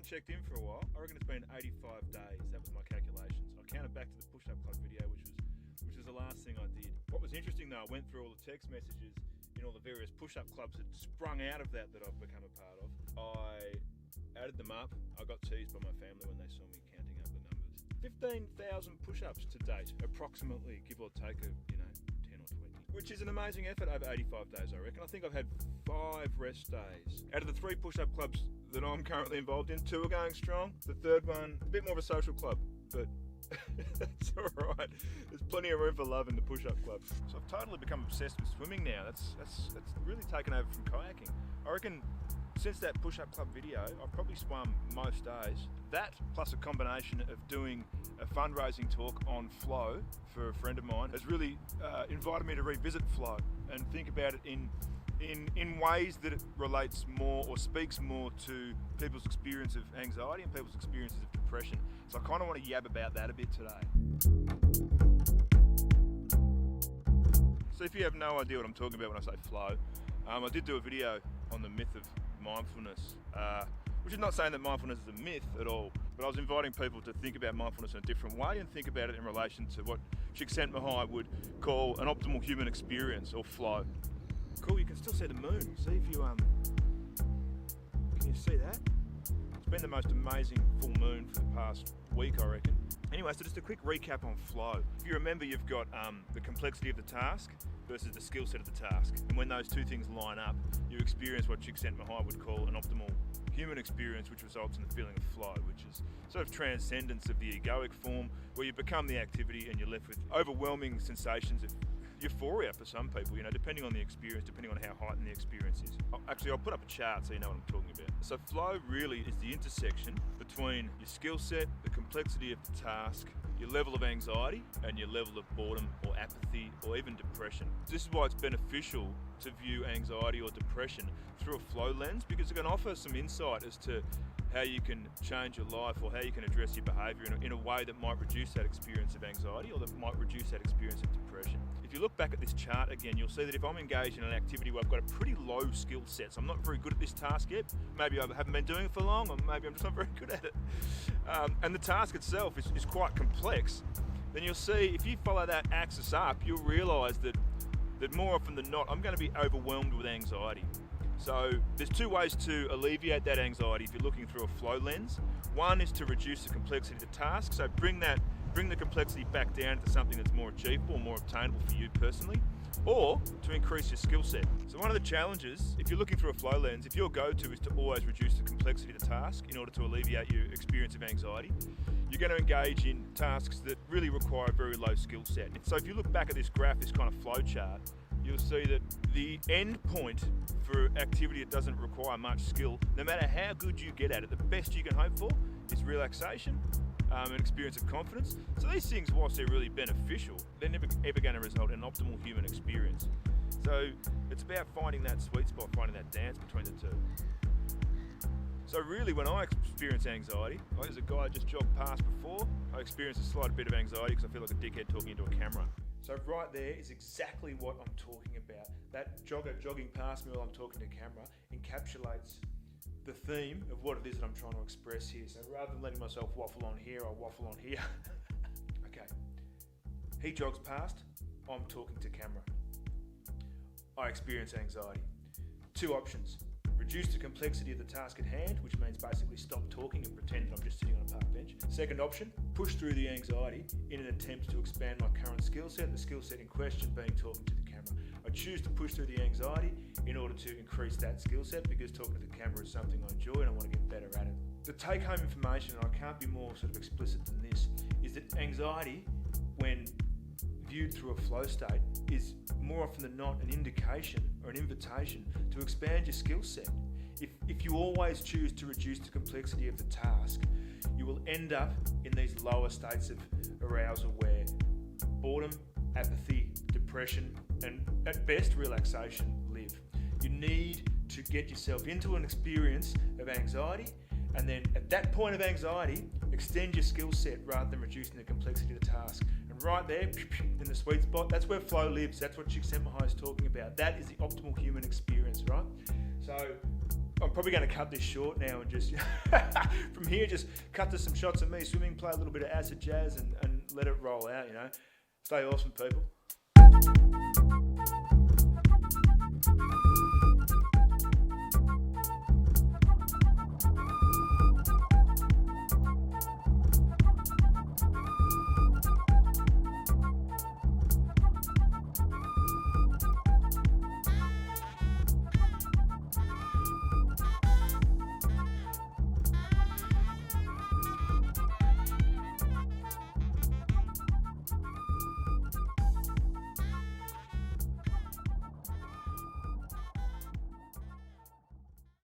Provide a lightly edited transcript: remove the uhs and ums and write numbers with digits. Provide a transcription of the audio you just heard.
checked in for a while. I reckon it's been 85 days. That was my calculations. I counted back to the push-up club video, which was the last thing I did. What was interesting though, I went through all the text messages in all the various push-up clubs that sprung out of that I've become a part of. I added them up. I got teased by my family when they saw me counting up the numbers. 15,000 push-ups to date, approximately, give or take a 10 or 20, which is an amazing effort over 85 days, I reckon. I think I've had 5 rest days. Out of the 3 push-up clubs that I'm currently involved in, 2 are going strong. The third one, a bit more of a social club, but that's all right. There's plenty of room for love in the push-up club. So I've totally become obsessed with swimming now. That's really taken over from kayaking. I reckon since that push-up club video, I've probably swum most days. That plus a combination of doing a fundraising talk on flow for a friend of mine has really invited me to revisit flow and think about it in ways that it relates more or speaks more to people's experience of anxiety and people's experiences of depression. So I kind of want to yab about that a bit today. So if you have no idea what I'm talking about when I say flow, I did do a video on the myth of mindfulness, which is not saying that mindfulness is a myth at all, but I was inviting people to think about mindfulness in a different way and think about it in relation to what Csikszentmihalyi would call an optimal human experience, or flow. Cool, you can still see the moon. See if you can you see that? It's been the most amazing full moon for the past week, I reckon. Anyway, so just a quick recap on flow. If you remember, you've got the complexity of the task versus the skill set of the task. And when those two things line up, you experience what Csikszentmihalyi would call an optimal human experience, which results in a feeling of flow, which is sort of transcendence of the egoic form, where you become the activity and you're left with overwhelming sensations of euphoria for some people, depending on the experience, depending on how heightened the experience is. Actually, I'll put up a chart so you know what I'm talking about. So flow really is the intersection between your skill set, the complexity of the task, your level of anxiety, and your level of boredom or apathy or even depression. This is why it's beneficial to view anxiety or depression through a flow lens, because it can offer some insight as to how you can change your life or how you can address your behaviour in a way that might reduce that experience of anxiety or that might reduce that experience of depression. If you look back at this chart again, you'll see that if I'm engaged in an activity where I've got a pretty low skill set, so I'm not very good at this task yet, maybe I haven't been doing it for long, or maybe I'm just not very good at it, and the task itself is quite complex, then you'll see if you follow that axis up, you'll realise that more often than not, I'm going to be overwhelmed with anxiety. So there's 2 ways to alleviate that anxiety if you're looking through a flow lens. One is to reduce the complexity of the task, so bring the complexity back down to something that's more achievable, more obtainable for you personally, or to increase your skill set. So one of the challenges, if you're looking through a flow lens, if your go-to is to always reduce the complexity of the task in order to alleviate your experience of anxiety, you're going to engage in tasks that really require a very low skill set. So if you look back at this graph, this kind of flow chart, you'll see that the end point for activity that doesn't require much skill, no matter how good you get at it, the best you can hope for is relaxation, an experience of confidence. So these things, whilst they're really beneficial, they're never ever going to result in an optimal human experience. So it's about finding that sweet spot, finding that dance between the two. So really, when I experience anxiety, like there's a guy I just jogged past before, I experience a slight bit of anxiety because I feel like a dickhead talking into a camera. So right there is exactly what I'm talking about. That jogger jogging past me while I'm talking to camera encapsulates the theme of what it is that I'm trying to express here. So rather than letting myself waffle on here, I'll waffle on here. Okay. He jogs past, I'm talking to camera. I experience anxiety. 2 options. Reduce the complexity of the task at hand, which means basically stop talking and pretend that I'm just sitting on a park bench. Second option, push through the anxiety in an attempt to expand my current skill set, the skill set in question being talking to the camera. I choose to push through the anxiety in order to increase that skill set because talking to the camera is something I enjoy and I want to get better at it. The take-home information, and I can't be more sort of explicit than this, is that anxiety, when viewed through a flow state, is more often than not an indication or an invitation to expand your skill set. If you always choose to reduce the complexity of the task, you will end up in these lower states of arousal where boredom, apathy, depression, and at best relaxation live. You need to get yourself into an experience of anxiety, and then at that point of anxiety, extend your skill set rather than reducing the complexity of the task. And right there, in the sweet spot, that's where flow lives. That's what Csikszentmihalyi is talking about. That is the optimal human experience, right? So I'm probably going to cut this short now and just, from here, just cut to some shots of me swimming, play a little bit of acid jazz and let it roll out, you know. Stay awesome, people.